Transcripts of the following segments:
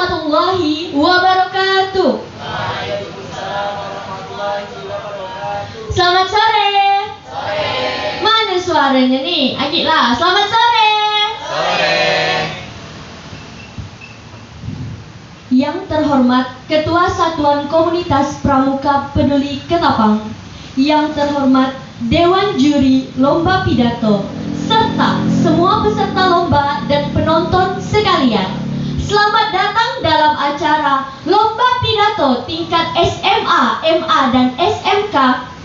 warahmatullahi wabarakatuh. Waalaikumsalam warahmatullahi wabarakatuh. Selamat sore. Sore. Mana suaranya nih? Agiklah. Selamat sore. Sore. Yang terhormat Ketua Satuan Komunitas Pramuka Peduli Ketapang, yang terhormat Dewan Juri Lomba Pidato, serta semua peserta lomba dan penonton sekalian. Selamat datang dalam acara Lomba Pidato tingkat SMA, MA, dan SMK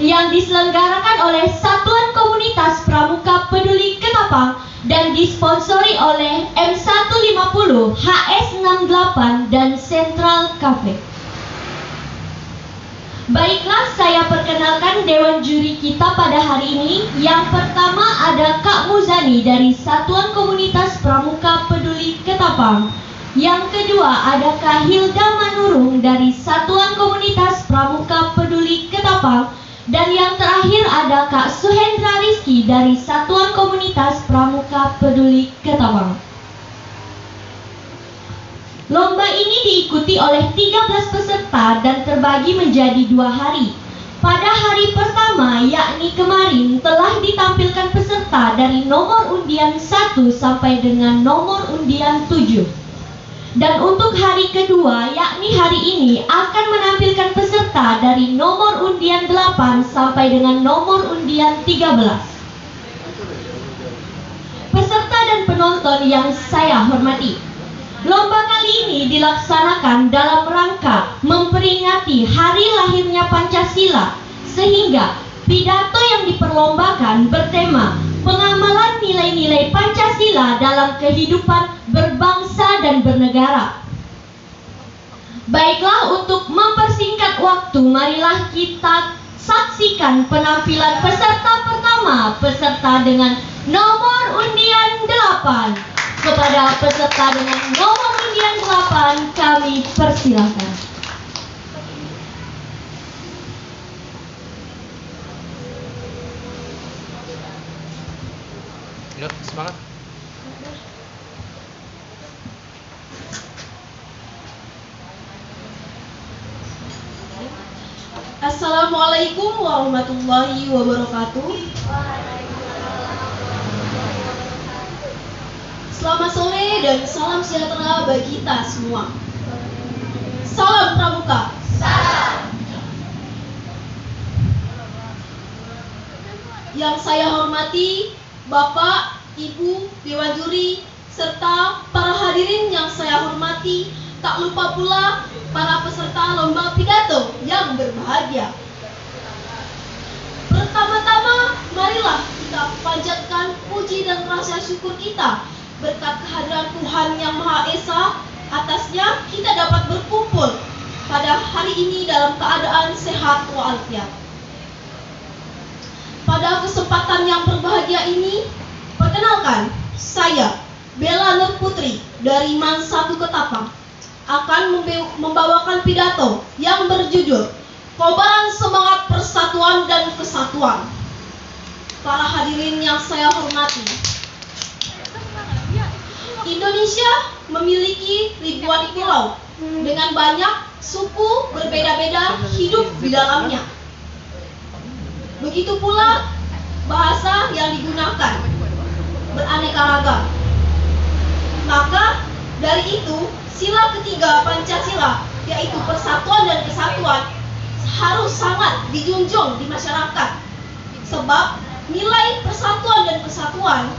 yang diselenggarakan oleh Satuan Komunitas Pramuka Peduli Ketapang dan disponsori oleh M150, HS68, dan Central Cafe. Baiklah, saya perkenalkan Dewan Juri kita pada hari ini. Yang pertama ada Kak Muzani dari Satuan Komunitas Pramuka Peduli Ketapang. Yang kedua ada Kak Hilda Manurung dari Satuan Komunitas Pramuka Peduli Ketapang. Dan yang terakhir ada Kak Suhendra Rizky dari Satuan Komunitas Pramuka Peduli Ketapang. Lomba ini diikuti oleh 13 peserta dan terbagi menjadi 2 hari. Pada hari pertama, yakni kemarin, telah ditampilkan peserta dari nomor undian 1 sampai dengan nomor undian 7. Dan untuk hari kedua, yakni hari ini, akan menampilkan peserta dari nomor undian 8 sampai dengan nomor undian 13. Peserta dan penonton yang saya hormati, lomba kali ini dilaksanakan dalam rangka memperingati hari lahirnya Pancasila, sehingga pidato yang diperlombakan bertema pengamalan nilai-nilai Pancasila dalam kehidupan berbangsa dan bernegara. Baiklah, untuk mempersingkat waktu, marilah kita saksikan penampilan peserta pertama, peserta dengan nomor undian 8. Kepada peserta dengan nomor undian 8, kami persilakan. Yuk, semangat. Assalamualaikum warahmatullahi wabarakatuh. Selamat sore dan salam sejahtera bagi kita semua. Salam Pramuka. Salam. Yang saya hormati Bapak, Ibu, Dewan Juri, serta para hadirin yang saya hormati, tak lupa pula para peserta lomba pidato yang berbahagia. Pertama-tama, marilah kita panjatkan puji dan rasa syukur kita berkat kehadiran Tuhan Yang Maha Esa. Atasnya kita dapat berkumpul pada hari ini dalam keadaan sehat walafiat. Pada kesempatan yang berbahagia ini, perkenalkan, saya Bella Nur Putri dari MAN 1 Ketapang akan membawakan pidato yang berjudul Kobaran Semangat Persatuan dan Kesatuan. Para hadirin yang saya hormati, Indonesia memiliki ribuan pulau dengan banyak suku berbeda-beda hidup di dalamnya. Begitu pula bahasa yang digunakan beraneka ragam. Maka dari itu, sila ketiga Pancasila, yaitu persatuan dan kesatuan, harus sangat dijunjung di masyarakat. Sebab nilai persatuan dan kesatuan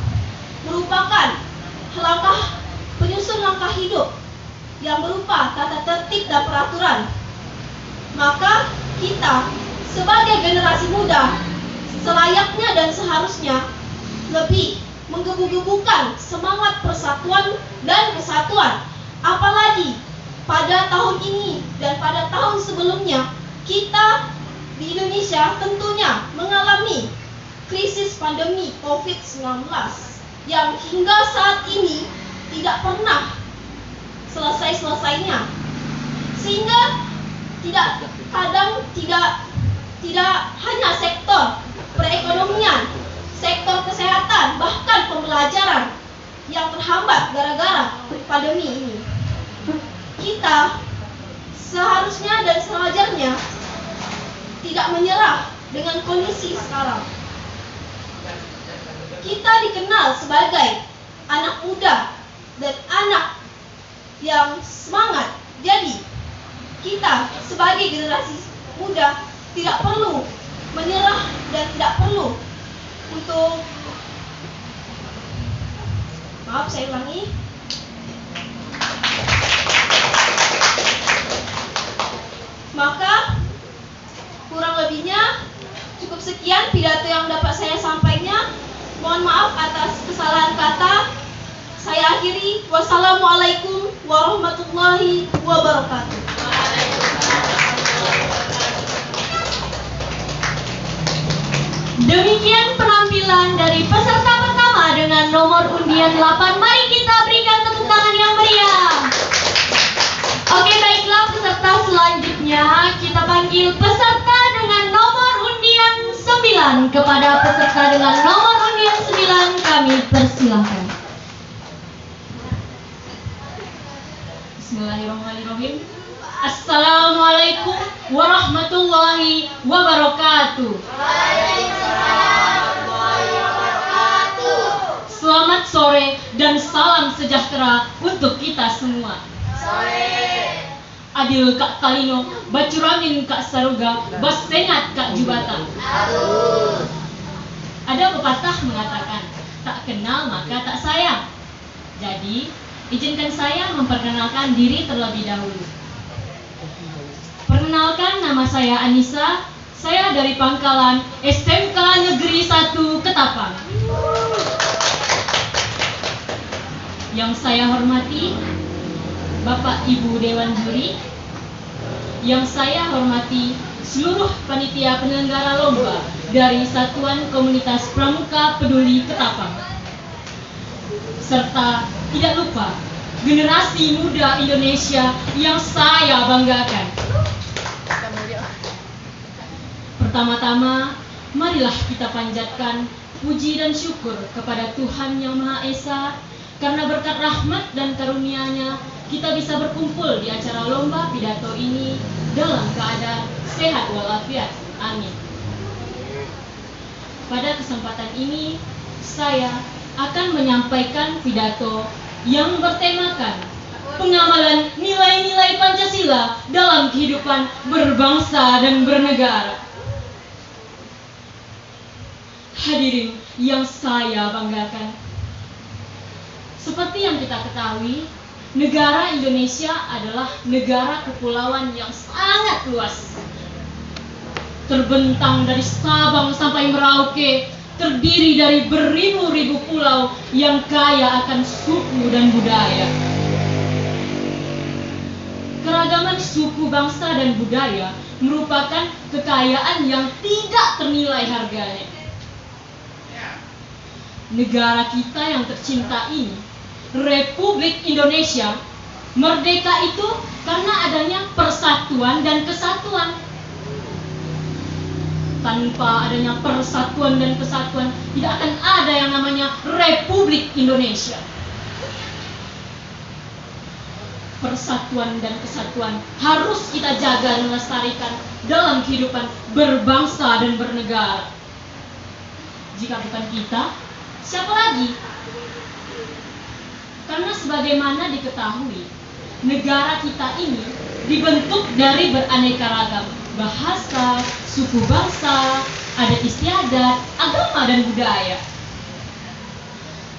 merupakan langkah penyusun langkah hidup yang berupa tata tertib dan peraturan. Maka kita sebagai generasi muda selayaknya dan seharusnya lebih menggebu-gebukan semangat persatuan dan kesatuan. Apalagi pada tahun ini dan pada tahun sebelumnya, kita di Indonesia tentunya mengalami krisis pandemi COVID-19 yang hingga saat ini tidak pernah selesai-selesainya, sehingga tidak hanya sektor perekonomian, sektor kesehatan, bahkan pembelajaran yang terhambat gara-gara pandemi ini. kita seharusnya dan sewajarnya tidak menyerah dengan kondisi sekarang. Kita dikenal sebagai anak muda dan anak yang semangat. Jadi, kita sebagai generasi muda tidak perlu menyerah dan tidak perlu untuk saya ulangi. Maka kurang lebihnya cukup sekian pidato yang dapat saya sampaikan. Mohon maaf atas kesalahan kata. Saya akhiri. Wassalamualaikum warahmatullahi wabarakatuh. Demikian penampilan dari peserta pertama dengan nomor undian 8. Mari kita berikan tepuk tangan yang meriah. Oke, baiklah peserta selanjutnya kita panggil peserta dengan nomor undian 9. Kepada peserta dengan nomor undian 9 kami persilahkan. Bismillahirrahmanirrahim. Assalamualaikum warahmatullahi wabarakatuh. Selamat sore dan salam sejahtera untuk kita semua. Adil Kak Talino, Bacuramin Kak Saruga, Basengat Kak Jubata. Ada pepatah mengatakan, tak kenal maka tak sayang. Jadi, izinkan saya memperkenalkan diri terlebih dahulu. Perkenalkan, nama saya Anissa. Saya dari Pangkalan SMK Negeri 1 Ketapang. Yang saya hormati Bapak Ibu Dewan Juri, yang saya hormati seluruh panitia penyelenggara lomba dari Satuan Komunitas Pramuka Peduli Ketapang, serta tidak lupa generasi muda Indonesia yang saya banggakan. Pertama-tama, marilah kita panjatkan puji dan syukur kepada Tuhan Yang Maha Esa, karena berkat rahmat dan karunia-Nya kita bisa berkumpul di acara lomba pidato ini dalam keadaan sehat walafiat. Amin. Pada kesempatan ini, saya akan menyampaikan pidato yang bertemakan pengamalan nilai-nilai Pancasila dalam kehidupan berbangsa dan bernegara. Hadirin yang saya banggakan, seperti yang kita ketahui, negara Indonesia adalah negara kepulauan yang sangat luas. Terbentang dari Sabang sampai Merauke, terdiri dari beribu-ribu pulau yang kaya akan suku dan budaya. Keragaman suku, bangsa, dan budaya merupakan kekayaan yang tidak ternilai harganya. Negara kita yang tercinta ini, Republik Indonesia, merdeka itu karena adanya persatuan dan kesatuan. Tanpa adanya persatuan dan kesatuan, tidak akan ada yang namanya Republik Indonesia. Persatuan dan kesatuan harus kita jaga dan lestarikan dalam kehidupan berbangsa dan bernegara. Jika bukan kita, siapa lagi? Karena sebagaimana diketahui, negara kita ini dibentuk dari beraneka ragam bahasa, suku bangsa, adat istiadat, agama, dan budaya.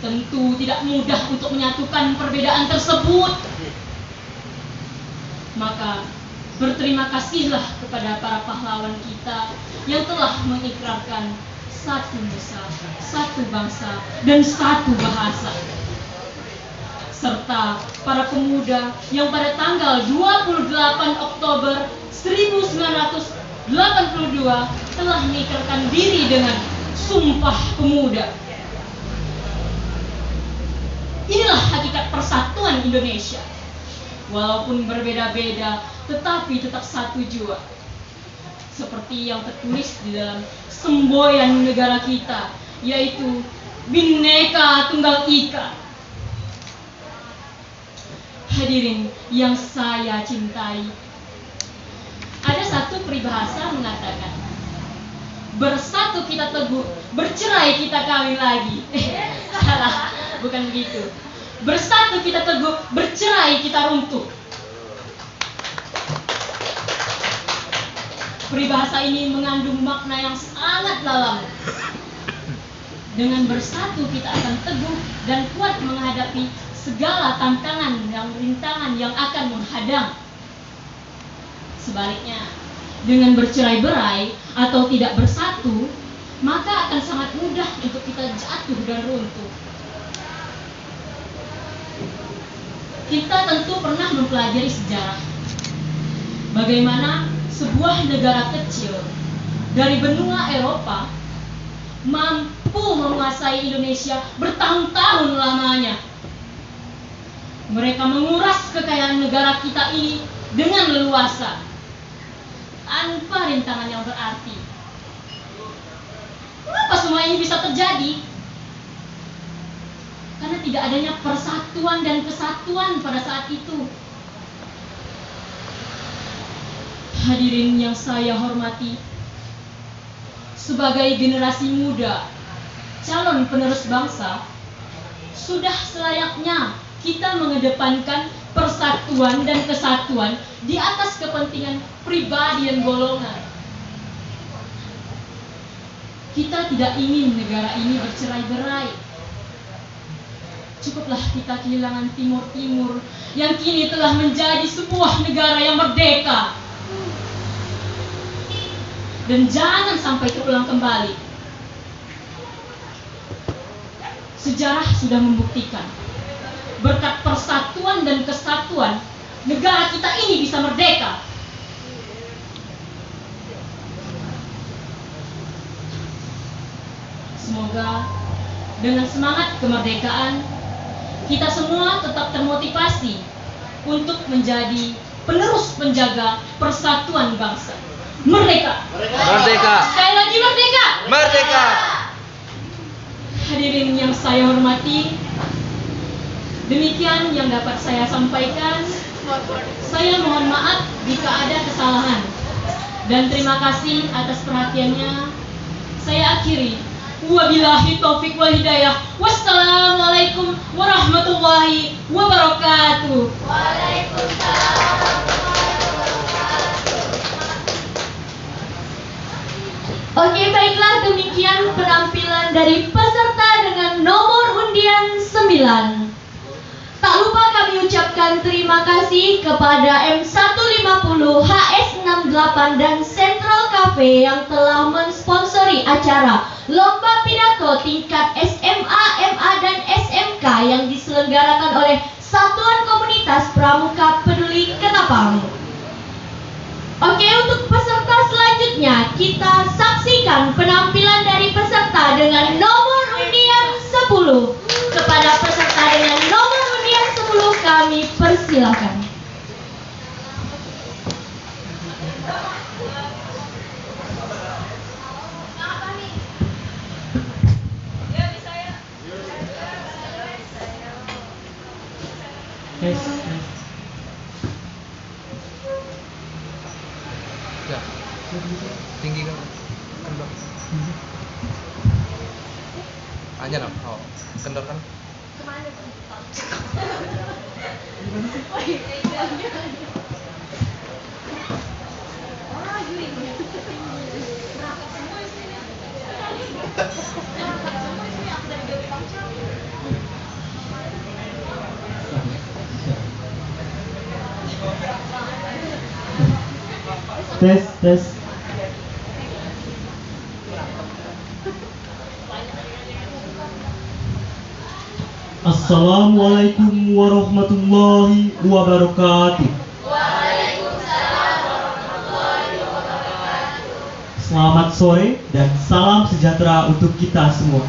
Tentu tidak mudah untuk menyatukan perbedaan tersebut. Maka berterima kasihlah kepada para pahlawan kita yang telah mengikrarkan satu nusa, satu bangsa, dan satu bahasa. Serta para pemuda yang pada tanggal 28 Oktober 1982 telah mengikrarkan diri dengan Sumpah Pemuda. Inilah hakikat persatuan Indonesia. Walaupun berbeda-beda, tetapi tetap satu jua. Seperti yang tertulis di dalam semboyan negara kita, yaitu Bhinneka Tunggal Ika. Hadirin yang saya cintai, ada satu peribahasa mengatakan, bersatu kita teguh, bercerai kita kawin lagi. Salah, bukan begitu. Bersatu kita teguh, bercerai kita runtuh. Peribahasa ini mengandung makna yang sangat dalam. Dengan bersatu kita akan teguh dan kuat menghadapi segala tantangan dan rintangan yang akan menghadang. Sebaliknya, dengan bercerai-berai atau tidak bersatu, maka akan sangat mudah untuk kita jatuh dan runtuh. Kita tentu pernah mempelajari sejarah bagaimana sebuah negara kecil dari benua Eropa mampu menguasai Indonesia bertahun-tahun lamanya. Mereka menguras kekayaan negara kita ini dengan leluasa, tanpa rintangan yang berarti. Kenapa semua ini bisa terjadi? Karena tidak adanya persatuan dan kesatuan pada saat itu. Hadirin yang saya hormati, sebagai generasi muda, calon penerus bangsa, sudah selayaknya kita mengedepankan persatuan dan kesatuan di atas kepentingan pribadi dan golongan. Kita tidak ingin negara ini bercerai-berai. Cukuplah kita kehilangan Timur-Timur yang kini telah menjadi sebuah negara yang merdeka. Dan jangan sampai terulang kembali. Sejarah sudah membuktikan, berkat persatuan dan kesatuan, negara kita ini bisa merdeka. Semoga dengan semangat kemerdekaan, kita semua tetap termotivasi untuk menjadi penerus penjaga persatuan bangsa. Merdeka! Merdeka! Sekali lagi merdeka! Merdeka! Hadirin yang saya hormati, demikian yang dapat saya sampaikan. Saya mohon maaf jika ada kesalahan, dan terima kasih atas perhatiannya. Saya akhiri. Wabillahi taufiq wal hidayah. Wassalamualaikum warahmatullahi wabarakatuh. Oke, baiklah, demikian penampilan dari peserta dengan nomor undian 9. Tak lupa kami ucapkan terima kasih kepada M150, HS68 dan Central Cafe yang telah mensponsori acara Lomba Pidato tingkat SMA, MA dan SMK yang diselenggarakan oleh Satuan Komunitas Pramuka Peduli Ketapang. Oke, untuk peserta selanjutnya kita saksikan penampilan dari peserta dengan nomor undian 10. Kepada peserta dengan nomor undian 10 kami persilakan. Ya. Tinggi kan? Kendor. Hanya dong. Oh, kendor kan? Tes. Assalamualaikum warahmatullahi wabarakatuh. Selamat sore dan salam sejahtera untuk kita semua.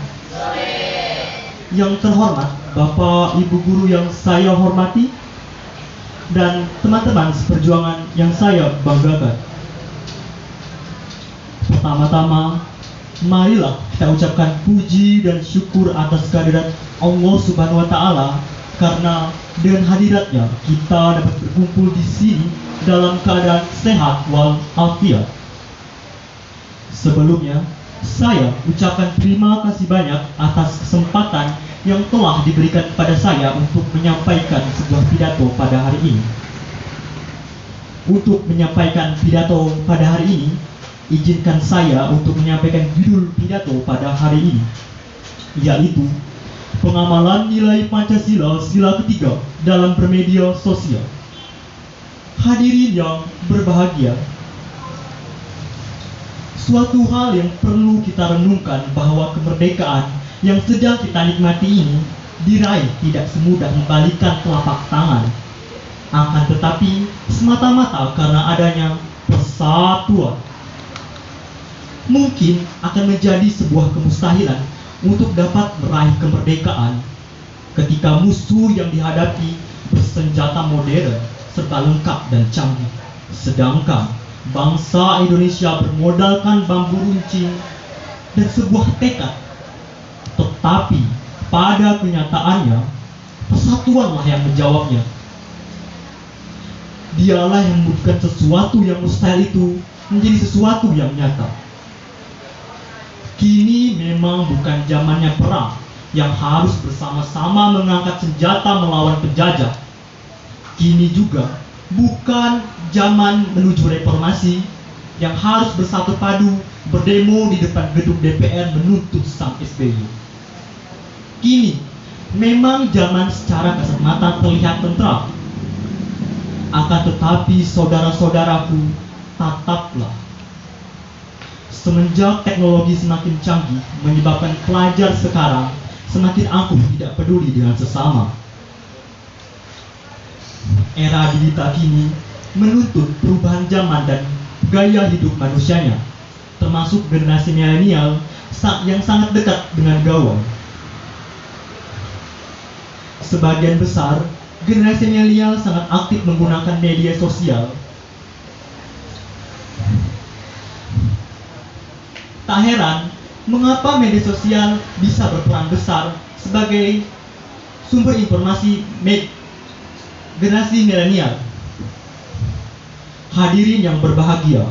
Yang terhormat Bapak Ibu Guru yang saya hormati dan teman-teman seperjuangan yang saya banggakan. Pertama-tama, marilah kita ucapkan puji dan syukur atas kehadirat Allah Subhanahu wa Ta'ala karena dengan hadiratnya kita dapat berkumpul di sini dalam keadaan sehat walafiat. Sebelumnya, saya ucapkan terima kasih banyak atas kesempatan yang telah diberikan kepada saya untuk menyampaikan sebuah pidato pada hari ini. Untuk menyampaikan pidato pada hari ini, izinkan saya untuk menyampaikan judul pidato pada hari ini, yaitu Pengamalan Nilai Pancasila Sila Ketiga dalam Bermedia Sosial. Hadirin yang berbahagia, suatu hal yang perlu kita renungkan bahwa kemerdekaan yang sedang kita nikmati ini diraih tidak semudah membalikan telapak tangan. Akan tetapi semata-mata karena adanya persatuan. Mungkin akan menjadi sebuah kemustahilan untuk dapat meraih kemerdekaan ketika musuh yang dihadapi bersenjata modern serta lengkap dan canggih. Sedangkan bangsa Indonesia bermodalkan bambu runcing dan sebuah tekad. Tetapi pada kenyataannya, persatuanlah yang menjawabnya. Dialah yang membuatkan sesuatu yang mustahil itu menjadi sesuatu yang nyata. Kini memang bukan zamannya perang yang harus bersama-sama mengangkat senjata melawan penjajah. Kini juga bukan zaman menuju reformasi yang harus bersatu padu berdemo di depan gedung DPR menuntut sang SBY. Kini memang zaman secara kasat mata terlihat tentram. Akan tetapi saudara-saudaraku, tataplah. Semenjak teknologi semakin canggih menyebabkan pelajar sekarang semakin angkuh tidak peduli dengan sesama. Era digital kini menuntut perubahan zaman dan gaya hidup manusianya, termasuk generasi milenial yang sangat dekat dengan gawai. Sebagian besar generasi milenial sangat aktif menggunakan media sosial. Tak heran mengapa media sosial bisa berperan besar sebagai sumber informasi generasi milenial. Hadirin yang berbahagia,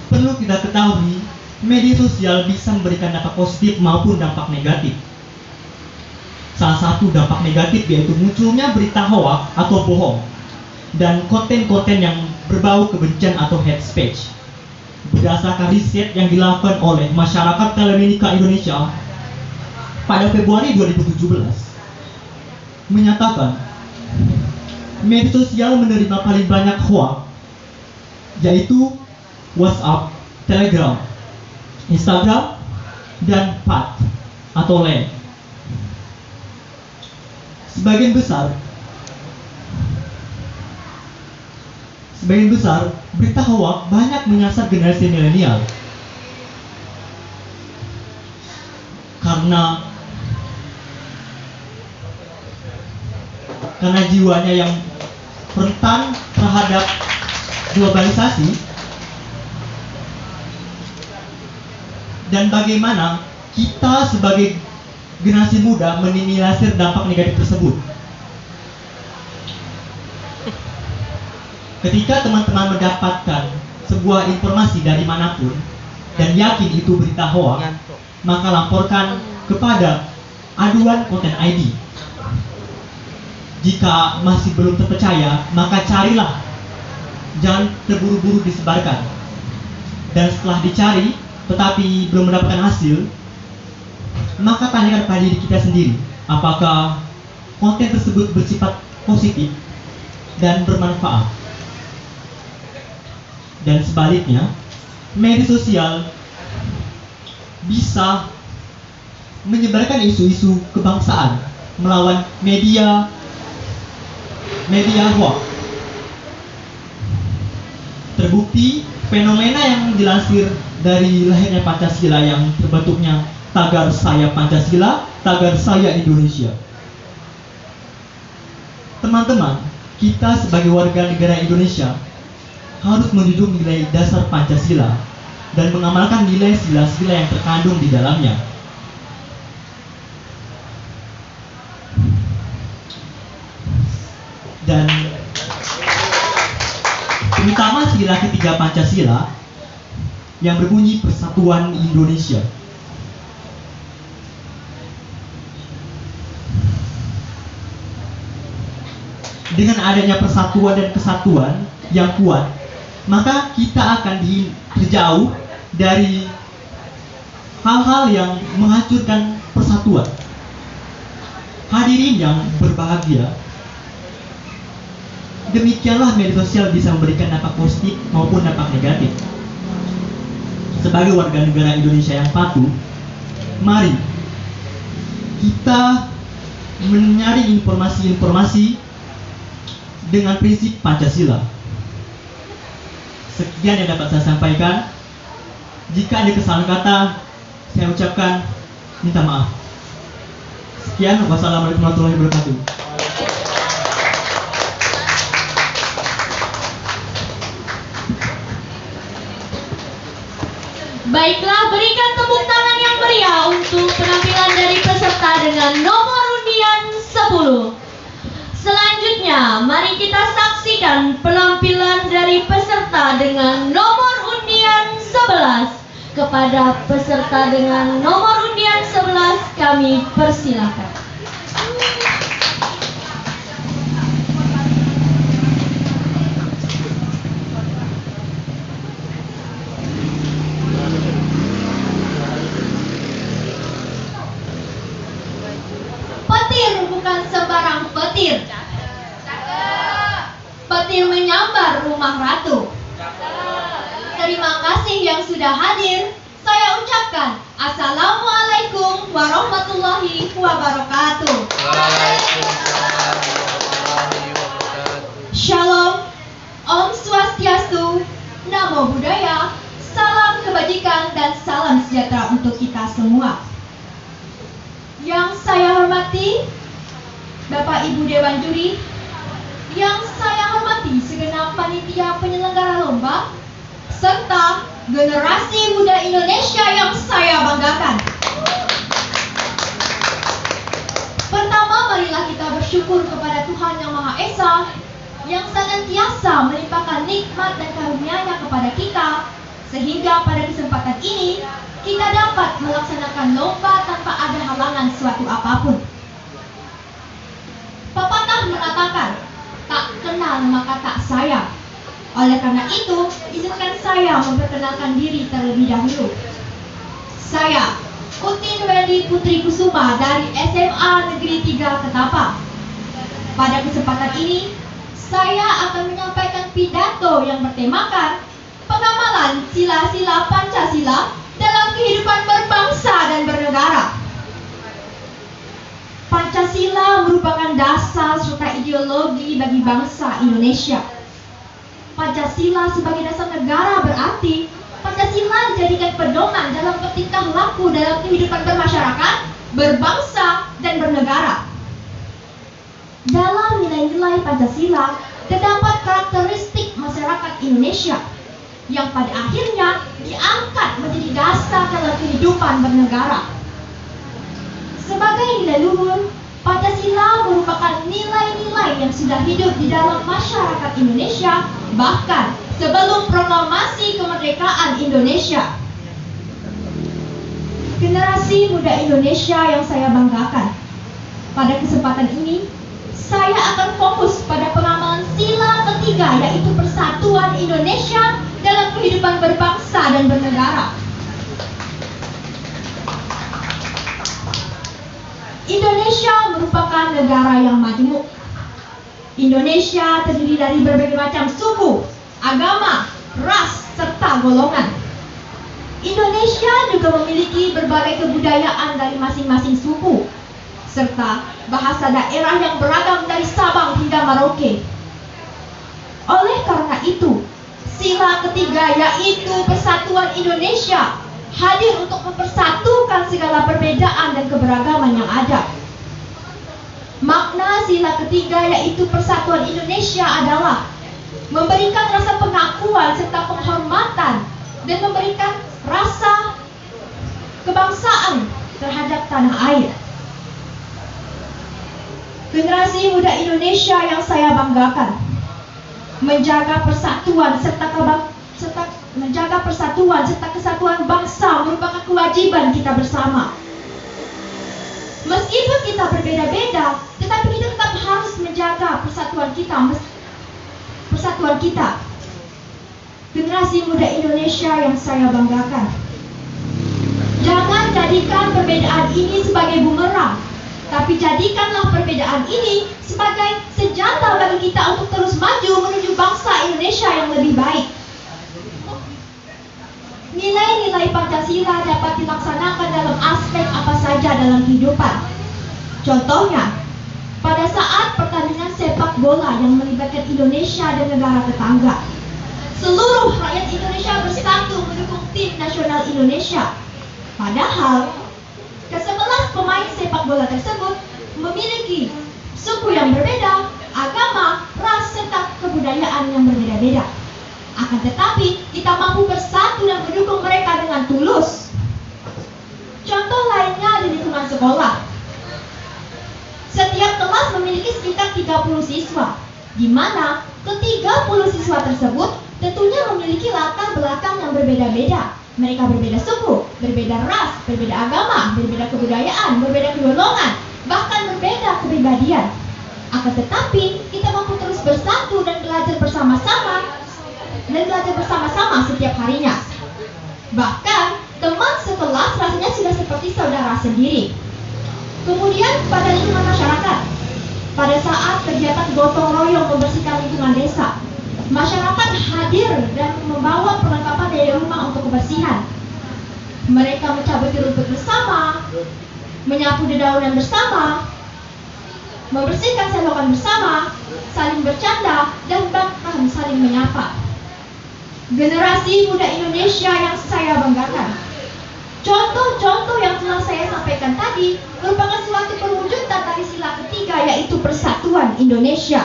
perlu kita ketahui media sosial bisa memberikan dampak positif maupun dampak negatif. Salah satu dampak negatif yaitu munculnya berita hoax atau bohong dan konten-konten yang berbau kebencian atau hate speech. Berdasarkan riset yang dilakukan oleh Masyarakat Telematika Indonesia pada Februari 2017 menyatakan media sosial menerima paling banyak hoax yaitu WhatsApp, Telegram, Instagram, dan PAT atau LAN. Sebagian besar berita hoax banyak menyasar generasi milenial karena jiwanya yang rentan terhadap globalisasi dan bagaimana kita sebagai generasi muda minimalisir dampak negatif tersebut. Ketika teman-teman mendapatkan sebuah informasi dari manapun dan yakin itu berita hoax, maka laporkan kepada aduan konten ID. Jika masih belum terpercaya, maka carilah, jangan terburu-buru disebarkan. Dan setelah dicari tetapi belum mendapatkan hasil, maka tanyakan pada diri kita sendiri, apakah konten tersebut bersifat positif dan bermanfaat. Dan sebaliknya, media sosial bisa menyebarkan isu-isu kebangsaan melawan media hoax. Terbukti fenomena yang dilansir dari lahirnya Pancasila yang terbentuknya tagar saya Pancasila, tagar saya Indonesia. Teman-teman, kita sebagai warga negara Indonesia harus menjunjung nilai dasar Pancasila dan mengamalkan nilai sila-sila yang terkandung di dalamnya. dan terutama sila ketiga Pancasila yang berbunyi Persatuan Indonesia. Dengan adanya persatuan dan kesatuan yang kuat, maka kita akan terjauh dari hal-hal yang menghancurkan persatuan. Hadirin yang berbahagia, demikianlah media sosial bisa memberikan dampak positif maupun dampak negatif. Sebagai warga negara Indonesia yang patuh, mari kita menyaring informasi-informasi dengan prinsip Pancasila. Sekian yang dapat saya sampaikan. Jika ada kesalahan kata, saya ucapkan minta maaf. Sekian, wassalamualaikum warahmatullahi wabarakatuh. Baiklah, berikan tepuk tangan yang meriah untuk penampilan dari peserta dengan nomor undian 10. Selanjutnya, mari kita saksikan penampilan dari peserta dengan nomor undian 11. Kepada peserta dengan nomor undian 11, kami persilakan. Petir bukan sembarang petir. Petir menyambar rumah ratu. Terima kasih yang sudah hadir. Saya ucapkan Assalamualaikum warahmatullahi wabarakatuh. Waalaikumsalam warahmatullahi wabarakatuh. Shalom, Om Swastiastu, Namo Buddhaya, salam kebajikan dan salam sejahtera untuk kita semua. Yang saya hormati Bapak Ibu Dewan Juri, yang saya hormati segenap panitia penyelenggara lomba, serta generasi muda Indonesia yang saya banggakan. Pertama, marilah kita bersyukur kepada Tuhan Yang Maha Esa yang senantiasa melimpahkan nikmat dan karunia-Nya kepada kita, sehingga pada kesempatan ini kita dapat melaksanakan lomba tanpa ada halangan suatu apapun. Pepatah mengatakan, tak kenal maka tak sayang. Oleh karena itu, izinkan saya memperkenalkan diri terlebih dahulu. Saya, Utin Wendy Putri Kusuma dari SMA Negeri 3 Ketapang. Pada kesempatan ini, saya akan menyampaikan pidato yang bertemakan pengamalan sila-sila Pancasila dalam kehidupan berbangsa dan bernegara. Pancasila merupakan dasar serta ideologi bagi bangsa Indonesia. Pancasila sebagai dasar negara berarti Pancasila dijadikan pedoman dalam bertingkah laku dalam kehidupan bermasyarakat, berbangsa, dan bernegara. Dalam nilai-nilai Pancasila terdapat karakteristik masyarakat Indonesia yang pada akhirnya diangkat menjadi dasar dalam kehidupan bernegara. Sebagai nilai luhur, Pancasila merupakan nilai-nilai yang sudah hidup di dalam masyarakat Indonesia bahkan sebelum proklamasi kemerdekaan Indonesia. Generasi muda Indonesia yang saya banggakan, pada kesempatan ini saya akan fokus pada pengamalan sila ketiga, yaitu persatuan Indonesia dalam kehidupan berbangsa dan bernegara. Indonesia merupakan negara yang majemuk. Indonesia terdiri dari berbagai macam suku, agama, ras, serta golongan. Indonesia juga memiliki berbagai kebudayaan dari masing-masing suku, serta bahasa daerah yang beragam dari Sabang hingga Merauke. Oleh karena itu, sila ketiga yaitu persatuan Indonesia hadir untuk mempersatukan segala perbedaan dan keberagaman yang ada. Makna sila ketiga yaitu persatuan Indonesia adalah memberikan rasa pengakuan serta penghormatan dan memberikan rasa kebangsaan terhadap tanah air. Generasi muda Indonesia yang saya banggakan, menjaga persatuan serta kesatuan bangsa merupakan kewajiban kita bersama. Meskipun kita berbeda-beda, tetapi kita tetap harus menjaga persatuan kita. Generasi muda Indonesia yang saya banggakan, jangan jadikan perbedaan ini sebagai bumerang, tapi jadikanlah perbedaan ini sebagai senjata bagi kita untuk terus maju menuju bangsa Indonesia yang lebih baik. Nilai-nilai Pancasila dapat dilaksanakan dalam aspek apa saja dalam kehidupan. Contohnya, pada saat pertandingan sepak bola yang melibatkan Indonesia dan negara tetangga, seluruh rakyat Indonesia bersatu mendukung tim nasional Indonesia. Padahal, ke-11 pemain sepak bola tersebut memiliki suku yang berbeda, agama, ras, serta kebudayaan yang berbeda-beda. Akan tetapi, kita mampu bersatu dan mendukung mereka dengan tulus. Contoh lainnya di lingkungan sekolah. Setiap kelas memiliki sekitar 30 siswa, di mana ke-30 siswa tersebut tentunya memiliki latar belakang yang berbeda-beda. Mereka berbeda suku, berbeda ras, berbeda agama, berbeda kebudayaan, berbeda golongan, bahkan berbeda kepribadian. Akan tetapi, kita mampu terus bersatu dan belajar bersama-sama setiap harinya. Bahkan, teman sekelas rasanya sudah seperti saudara sendiri. Kemudian, pada lingkungan masyarakat, pada saat kegiatan gotong royong membersihkan lingkungan desa, masyarakat hadir dan membawa perlengkapan dari rumah untuk kebersihan. Mereka mencabut rumput bersama, menyapu dedaunan bersama, membersihkan selokan bersama, saling bercanda, dan bahkan saling menyapa. Generasi muda Indonesia yang saya banggakan, contoh-contoh yang telah saya sampaikan tadi merupakan suatu perwujudan dari sila ketiga, yaitu persatuan Indonesia.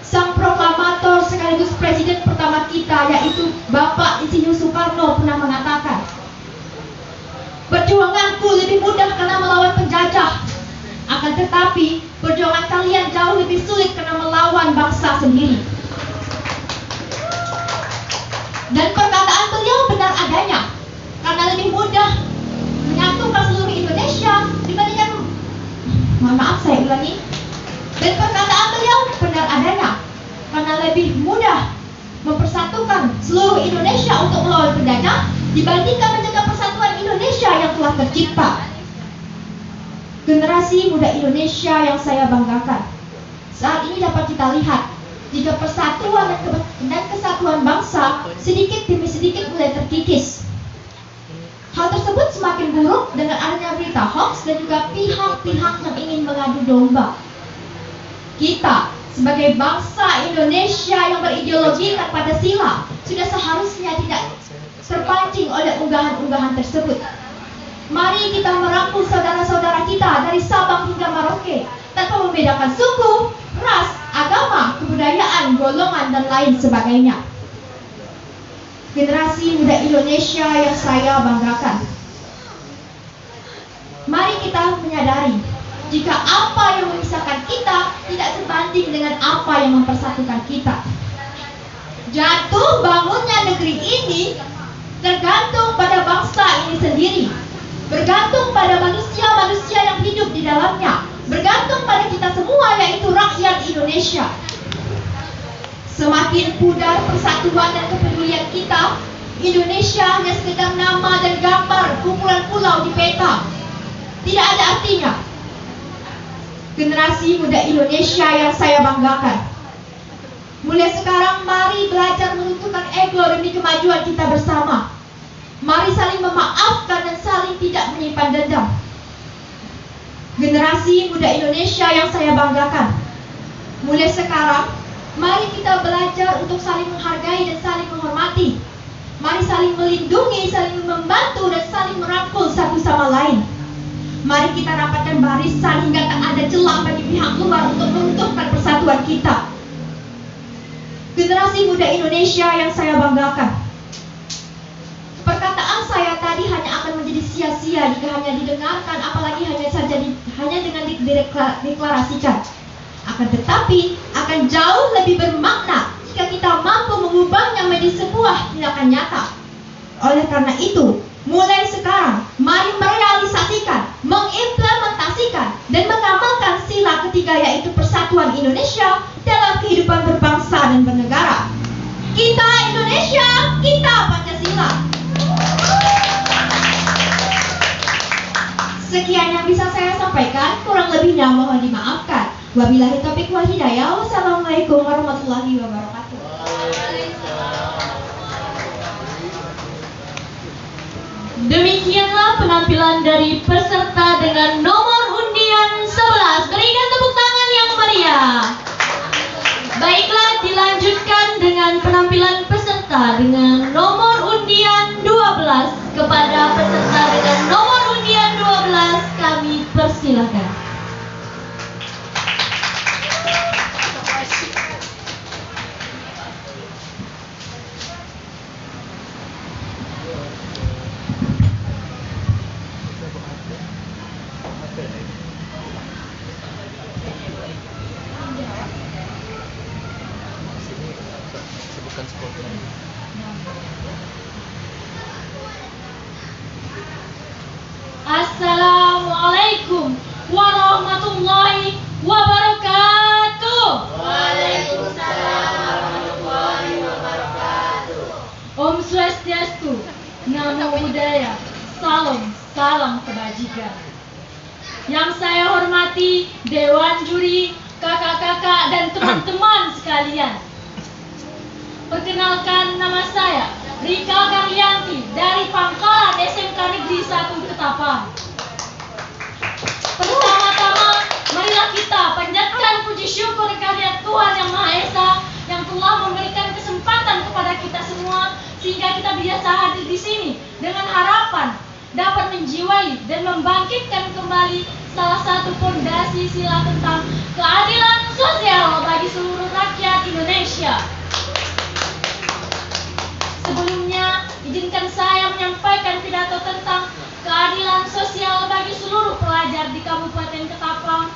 Sang proklamator sekaligus presiden pertama kita, yaitu Bapak Insinyur Soekarno, pernah mengatakan, "Perjuanganku lebih mudah karena melawan penjajah, akan tetapi perjuangan kalian jauh lebih sulit karena melawan bangsa sendiri." Dan perkataan beliau benar adanya, karena lebih mudah menyatukan seluruh Indonesia dibandingkan, saya ulangi. Dan perkataan beliau benar adanya, karena lebih mudah mempersatukan seluruh Indonesia untuk melawan penjajah dibandingkan menjaga persatuan Indonesia yang telah tercipta. Generasi muda Indonesia yang saya banggakan, saat ini dapat kita lihat jika persatuan dan kesatuan bangsa sedikit demi sedikit mulai terkikis. Hal tersebut semakin buruk dengan adanya berita hoax dan juga pihak-pihak yang ingin mengadu domba. Kita sebagai bangsa Indonesia yang berideologikan Pancasila sudah seharusnya tidak terpancing oleh unggahan-unggahan tersebut. Mari kita merangkul saudara-saudara kita dari Sabang hingga Merauke tanpa membedakan suku, ras, agama, kebudayaan, golongan, dan lain sebagainya. Generasi muda Indonesia yang saya banggakan, mari kita menyadari jika apa yang memisahkan kita tidak sebanding dengan apa yang mempersatukan kita. Jatuh bangunnya negeri ini tergantung pada bangsa ini sendiri, bergantung pada manusia-manusia yang hidup di dalamnya, bergantung pada kita semua, yaitu rakyat Indonesia. Semakin pudar persatuan dan kepedulian kita, Indonesia hanya sekedar nama dan gambar kumpulan pulau di peta. Tidak ada artinya. Generasi muda Indonesia yang saya banggakan, mulai sekarang mari belajar menentukan ego demi kemajuan kita bersama. Mari saling memaafkan dan saling tidak menyimpan dendam. Generasi muda Indonesia yang saya banggakan, mulai sekarang mari kita belajar untuk saling menghargai dan saling menghormati. Mari saling melindungi, saling membantu, dan saling merangkul satu sama lain. Mari kita rapatkan barisan hingga tak ada celah bagi pihak luar untuk meruntuhkan persatuan kita. Generasi muda Indonesia yang saya banggakan, perkataan saya tadi hanya akan menjadi sia-sia jika hanya didengarkan, apalagi dicapai hanya dengan deklarasikan. Akan tetapi akan jauh lebih bermakna jika kita mampu mengubahnya menjadi sebuah tindakan nyata. Oleh karena itu, mulai sekarang mari merealisasikan, mengimplementasikan dan mengamalkan sila ketiga, yaitu persatuan Indonesia dalam kehidupan berbangsa dan bernegara. Kita Indonesia, kita Pancasila. Sekian yang bisa saya sampaikan, kurang lebihnya mohon dimaafkan. Wabillahi taufiq wal hidayah. Wassalamualaikum warahmatullahi wabarakatuh. Demikianlah penampilan dari peserta dengan nomor undian 11. Berikan tepuk tangan yang meriah. Baiklah, dilanjutkan dengan penampilan peserta dengan nomor undian 12. Kepada peserta dengan nomor undian 12 kami persilakan. Sebutkan spotnya. Assalamualaikum warahmatullahi wabarakatuh. Waalaikumsalam warahmatullahi wabarakatuh. Om Swastiastu, Namo Buddhaya, salam kebajikan. Yang saya hormati Dewan Juri, kakak-kakak dan teman-teman sekalian. Perkenalkan, nama saya Rika Garyanti dari Pangkalan SMK Negeri 1 Ketapang. Pertama-tama, marilah kita panjatkan puji syukur kehadirat Tuhan Yang Maha Esa yang telah memberikan kesempatan kepada kita semua sehingga kita biasa hadir di sini dengan harapan dapat menjiwai dan membangkitkan kembali salah satu fondasi sila tentang keadilan sosial bagi seluruh rakyat Indonesia. Sebelumnya, izinkan saya menyampaikan pidato tentang keadilan sosial bagi seluruh pelajar di Kabupaten Ketapang.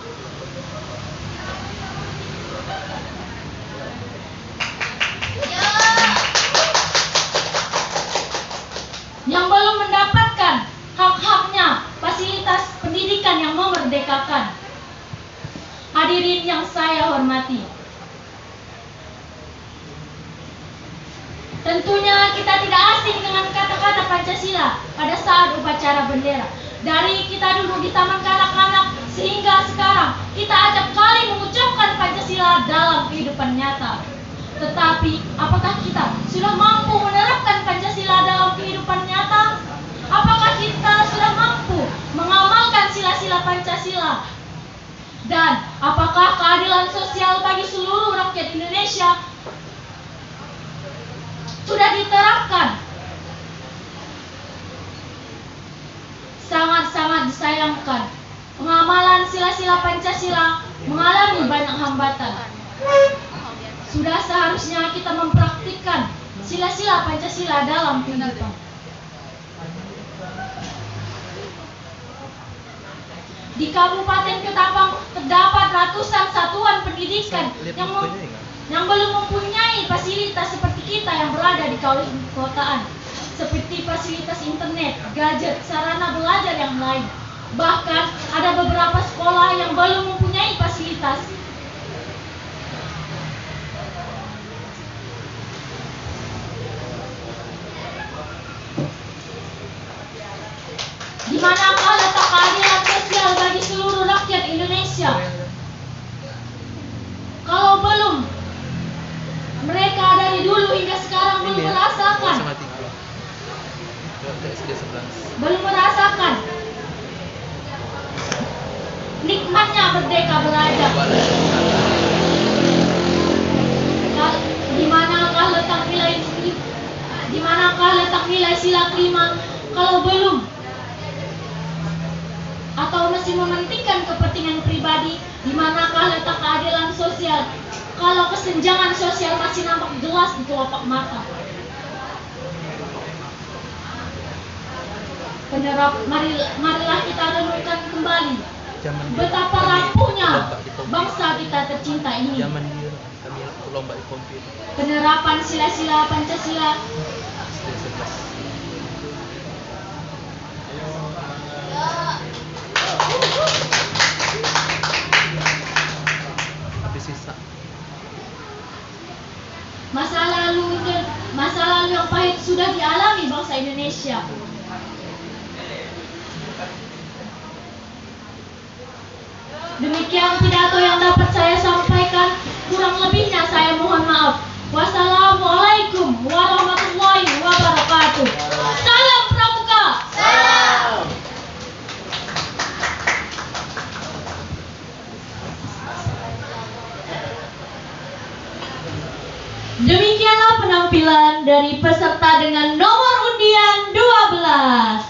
Yang belum mendapatkan hak-haknya, fasilitas pendidikan yang memerdekakan. Hadirin yang saya hormati, tentunya kita tidak asing dengan kata-kata Pancasila pada saat upacara bendera. Dari kita duduk di taman kanak-kanak sehingga sekarang kita acap kali mengucapkan Pancasila dalam kehidupan nyata. Tetapi apakah kita sudah mampu menerapkan Pancasila dalam kehidupan nyata? Apakah kita sudah mampu mengamalkan sila-sila Pancasila? Dan apakah keadilan sosial bagi seluruh rakyat Indonesia sudah diterapkan? Sangat-sangat disayangkan, pengamalan sila-sila Pancasila mengalami banyak hambatan. Sudah seharusnya kita mempraktikkan sila-sila Pancasila dalam kehidupan. Di Kabupaten Ketapang terdapat ratusan satuan pendidikan yang belum mempunyai fasilitas seperti kita yang berada di kawasan perkotaan, seperti fasilitas internet, gadget, sarana belajar yang lain. Bahkan ada beberapa sekolah yang belum mempunyai fasilitas. Di manakah letak keadilan sosial bagi seluruh rakyat Indonesia? Kalau belum, mereka dari dulu hingga sekarang belum merasakan, belum merasakan nikmatnya merdeka belajar. Di manakah letak nilai sila kelima kalau belum? Atau masih mementingkan kepentingan pribadi? Di manakah letak keadilan sosial kalau kesenjangan sosial masih nampak jelas di kelopak mata? Marilah kita renungkan kembali Zaman dia betapa kami rapuhnya lomba di komputer. bangsa kita tercinta ini. Zaman dia kami lomba di komputer. Penerapan sila-sila Pancasila SD 11. Tapi sisa. masa lalu yang pahit sudah dialami bangsa Indonesia. Demikian pidato yang dapat saya sampaikan. Kurang lebihnya saya mohon maaf. Wassalamualaikum warahmatullahi wabarakatuh. Salam Pramuka. Demikianlah penampilan dari peserta dengan nomor undian 12.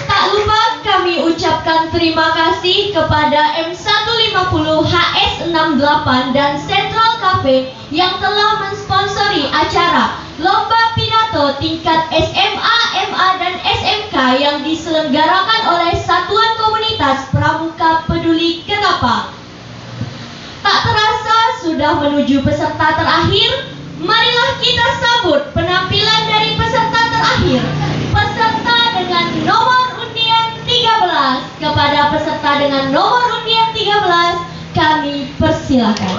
Tak lupa kami ucapkan terima kasih kepada M150 HS68 dan Central Cafe yang telah mensponsori acara Lomba Pidato tingkat SMA, MA, dan SMK yang diselenggarakan oleh Satuan Komunitas Pramuka Peduli Ketapang. Tak terasa sudah menuju peserta terakhir. Marilah kita sambut penampilan dari peserta terakhir. Peserta dengan nomor undian 13. Kepada peserta dengan nomor undian 13, kami persilakan.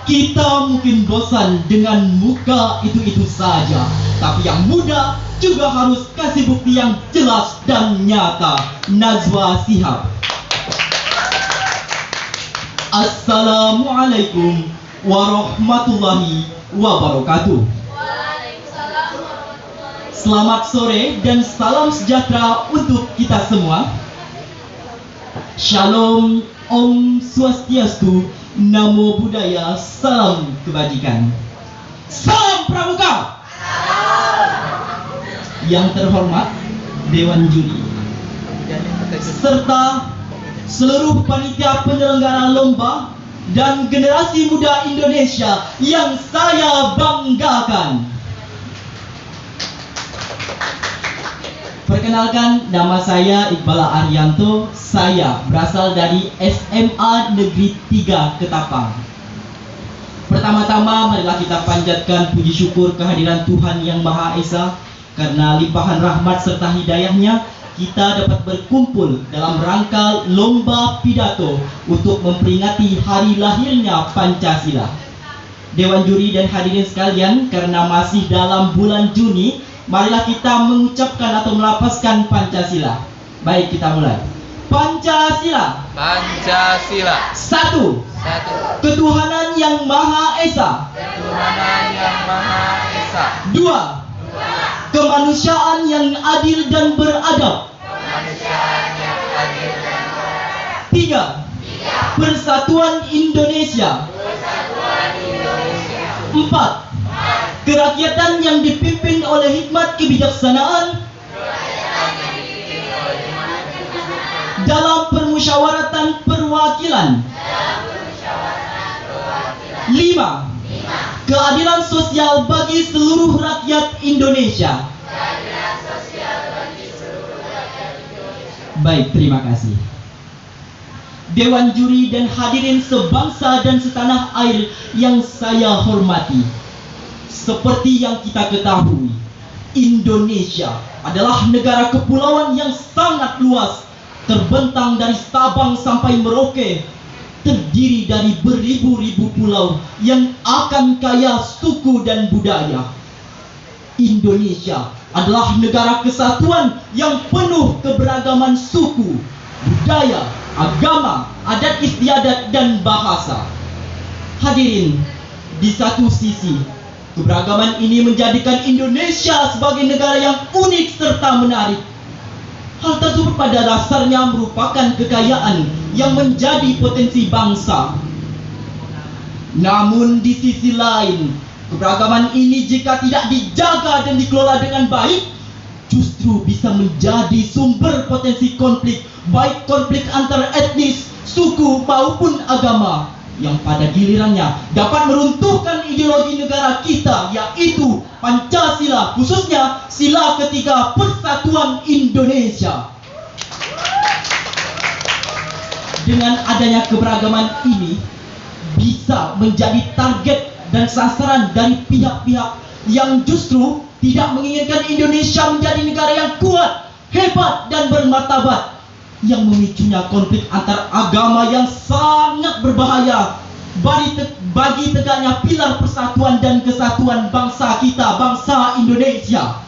Kita mungkin bosan dengan muka itu-itu saja, tapi yang muda juga harus kasih bukti yang jelas dan nyata. Najwa Shihab. Assalamualaikum warahmatullahi wabarakatuh. Selamat sore dan salam sejahtera untuk kita semua. Shalom, Om Swastiastu, Namo Buddhaya, salam kebajikan. Salam Pramuka. Yang terhormat Dewan Juri serta seluruh panitia penyelenggara lomba dan generasi muda Indonesia yang saya banggakan. Perkenalkan, nama saya Iqbal Arianto. Saya berasal dari SMA Negeri 3 Ketapang. Pertama-tama marilah kita panjatkan puji syukur kehadiran Tuhan Yang Maha Esa. Karena limpahan rahmat serta hidayahnya, kita dapat berkumpul dalam rangka lomba pidato untuk memperingati hari lahirnya Pancasila. Dewan Juri dan hadirin sekalian, karena masih dalam bulan Juni, marilah kita mengucapkan atau melafazkan Pancasila. Baik, kita mulai. Pancasila. Pancasila. 1. Satu. Ketuhanan Yang Maha Esa. Ketuhanan Yang Maha Esa. 2. Kemanusiaan yang adil dan beradab. Kemanusiaan yang adil dan beradab. 3. Persatuan Indonesia. 4. Kerakyatan yang dipimpin oleh hikmat kebijaksanaan dalam permusyawaratan perwakilan. 5. Keadilan sosial bagi seluruh rakyat Indonesia. Baik, terima kasih. Dewan Juri dan hadirin sebangsa dan setanah air yang saya hormati. Seperti yang kita ketahui, Indonesia adalah negara kepulauan yang sangat luas, terbentang dari Sabang sampai Merauke, terdiri dari beribu-ribu pulau yang akan kaya suku dan budaya. Indonesia adalah negara kesatuan yang penuh keberagaman suku, budaya, agama, adat istiadat, dan bahasa. Hadirin, di satu sisi, keberagaman ini menjadikan Indonesia sebagai negara yang unik serta menarik. Hal tersebut pada dasarnya merupakan kekayaan yang menjadi potensi bangsa. Namun di sisi lain, Keberagaman ini jika tidak dijaga dan dikelola dengan baik, justru bisa menjadi sumber potensi konflik, baik konflik antar etnis, suku maupun agama, yang pada gilirannya dapat meruntuhkan ideologi negara kita, yaitu Pancasila, khususnya sila ketiga Persatuan Indonesia. Dengan adanya keberagaman ini bisa menjadi target dan sasaran dari pihak-pihak yang justru tidak menginginkan Indonesia menjadi negara yang kuat, hebat, dan bermartabat, yang memicunya konflik antar agama yang sangat berbahaya bagi tegaknya pilar persatuan dan kesatuan bangsa kita, bangsa Indonesia.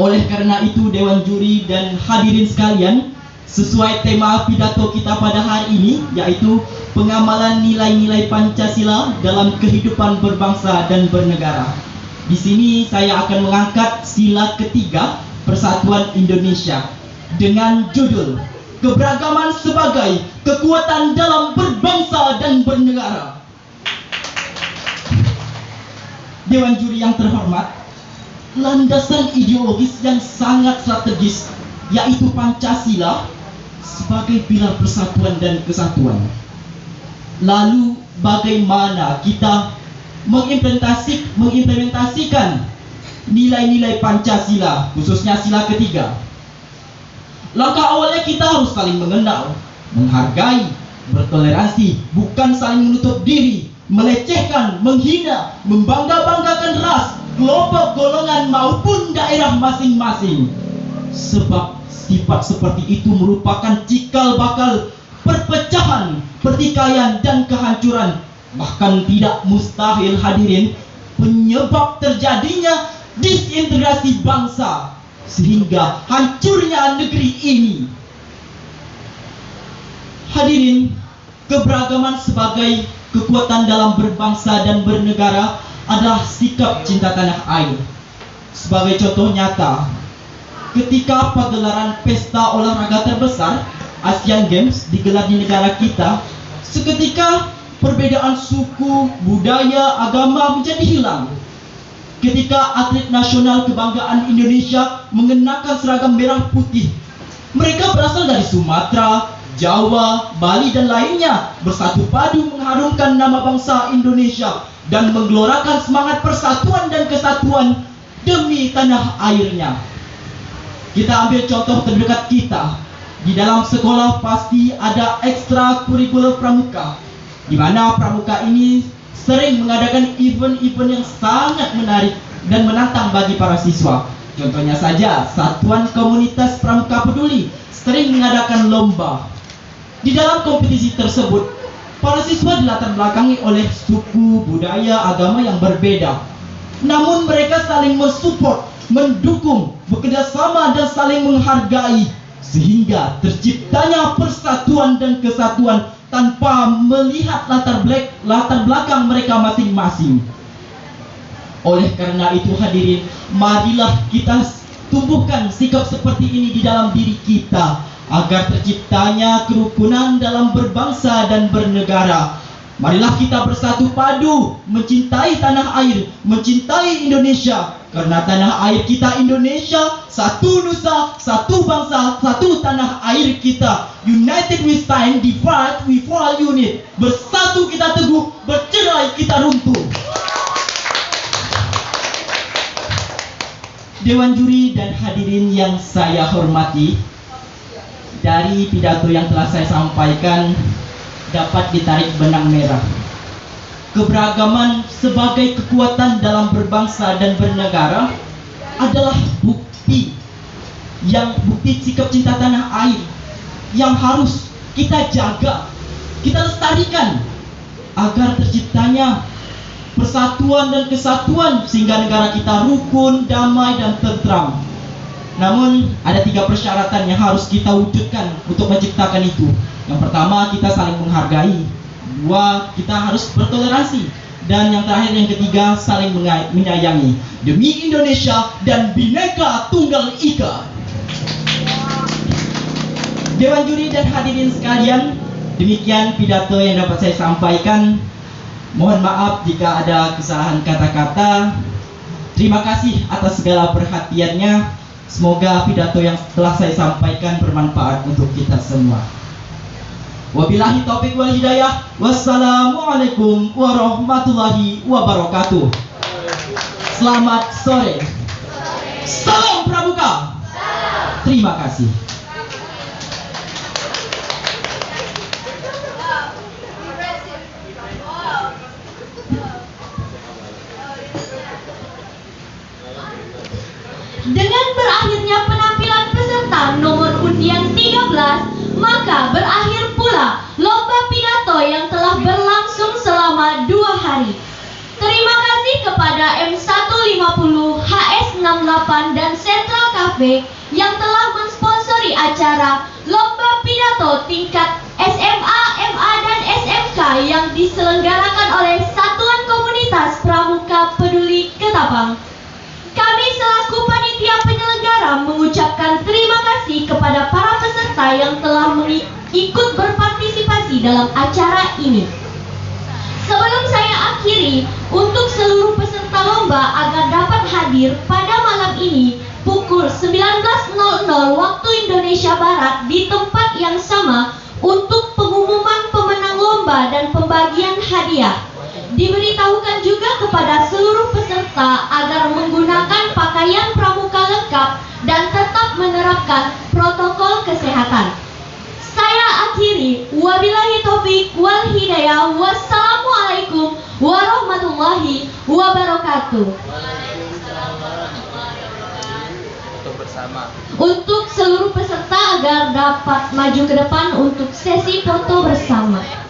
Oleh karena itu, Dewan Juri dan hadirin sekalian, sesuai tema pidato kita pada hari ini, yaitu pengamalan nilai-nilai Pancasila dalam kehidupan berbangsa dan bernegara. Di sini saya akan mengangkat sila ketiga Persatuan Indonesia dengan judul Keberagaman sebagai Kekuatan dalam Berbangsa dan Bernegara. Dewan Juri yang terhormat, landasan ideologis yang sangat strategis yaitu Pancasila sebagai pilar persatuan dan kesatuan. Lalu bagaimana kita mengimplementasikan nilai-nilai Pancasila, khususnya sila ketiga? Langkah awalnya kita harus saling mengenal, menghargai, bertoleransi, bukan saling menutup diri, melecehkan, menghina, membangga-banggakan ras, kelompok, golongan maupun daerah masing-masing. Sebab sifat seperti itu merupakan cikal bakal perpecahan, pertikaian, dan kehancuran. Bahkan tidak mustahil, hadirin, penyebab terjadinya disintegrasi bangsa sehingga hancurnya negeri ini. Hadirin, keberagaman sebagai kekuatan dalam berbangsa dan bernegara adalah sikap cinta tanah air. Sebagai contoh nyata, ketika pagelaran pesta olahraga terbesar Asian Games digelar di negara kita, seketika perbedaan suku, budaya, agama menjadi hilang. Ketika atlet nasional kebanggaan Indonesia mengenakan seragam merah putih, mereka berasal dari Sumatera, Jawa, Bali, dan lainnya, bersatu padu mengharumkan nama bangsa Indonesia dan menggelorakan semangat persatuan dan kesatuan demi tanah airnya. Kita ambil contoh terdekat kita. Di dalam sekolah pasti ada ekstrakurikuler pramuka, di mana pramuka ini sering mengadakan event-event yang sangat menarik dan menantang bagi para siswa. Contohnya saja, Satuan Komunitas Pramuka Peduli sering mengadakan lomba. Di dalam kompetisi tersebut, para siswa dilatar belakangi oleh suku, budaya, agama yang berbeda. Namun mereka saling mensupport, mendukung, bekerjasama, dan saling menghargai, sehingga terciptanya persatuan dan kesatuan tanpa melihat latar belakang mereka masing-masing. Oleh karena itu, hadirin, marilah kita tumbuhkan sikap seperti ini di dalam diri kita, agar terciptanya kerukunan dalam berbangsa dan bernegara. Marilah kita bersatu padu, mencintai tanah air, mencintai Indonesia. Karena tanah air kita Indonesia, satu nusa, satu bangsa, satu tanah air kita. United we stand, divided we fall unit. Bersatu kita teguh, bercerai kita runtuh. Dewan Juri dan hadirin yang saya hormati, dari pidato yang telah saya sampaikan dapat ditarik benang merah. Keberagaman sebagai kekuatan dalam berbangsa dan bernegara adalah bukti sikap cinta tanah air yang harus kita jaga, kita lestarikan agar terciptanya persatuan dan kesatuan sehingga negara kita rukun, damai, dan tentram. Namun ada 3 persyaratan yang harus kita wujudkan untuk menciptakan itu. Yang pertama, kita saling menghargai. 2, kita harus bertoleransi. Dan yang terakhir, yang ketiga, saling menyayangi. Demi Indonesia dan Bhinneka Tunggal Ika. Dewan Juri dan hadirin sekalian, demikian pidato yang dapat saya sampaikan. Mohon maaf jika ada kesalahan kata-kata. Terima kasih atas segala perhatiannya. Semoga pidato yang telah saya sampaikan bermanfaat untuk kita semua. Wabillahi taufiq wal hidayah. Wassalamualaikum warahmatullahi wabarakatuh. Selamat sore. Salam Pramuka. Terima kasih. Dengan berakhirnya penampilan peserta nomor undian 13, maka berakhir pula lomba pidato yang telah berlangsung selama 2 hari. Terima kasih kepada M150, HS68 dan Central Cafe yang telah mensponsori acara lomba pidato tingkat SMA, MA dan SMK yang diselenggarakan oleh Satuan Komunitas Pramuka Peduli Ketapang. Kami selaku panitia penyelenggara mengucapkan terima kasih kepada para peserta yang telah ikut berpartisipasi dalam acara ini. Sebelum saya akhiri, untuk seluruh peserta lomba agar dapat hadir pada malam ini pukul 19.00 waktu Indonesia Barat di tempat yang sama untuk pengumuman pemenang lomba dan pembagian hadiah. Diberitahukan juga kepada seluruh peserta agar menggunakan pakaian pramuka lengkap dan tetap menerapkan protokol kesehatan. Saya akhiri, wabillahi taufiq wal hidayah. Wassalamualaikum warahmatullahi wabarakatuh. Untuk seluruh peserta agar dapat maju ke depan untuk sesi foto bersama.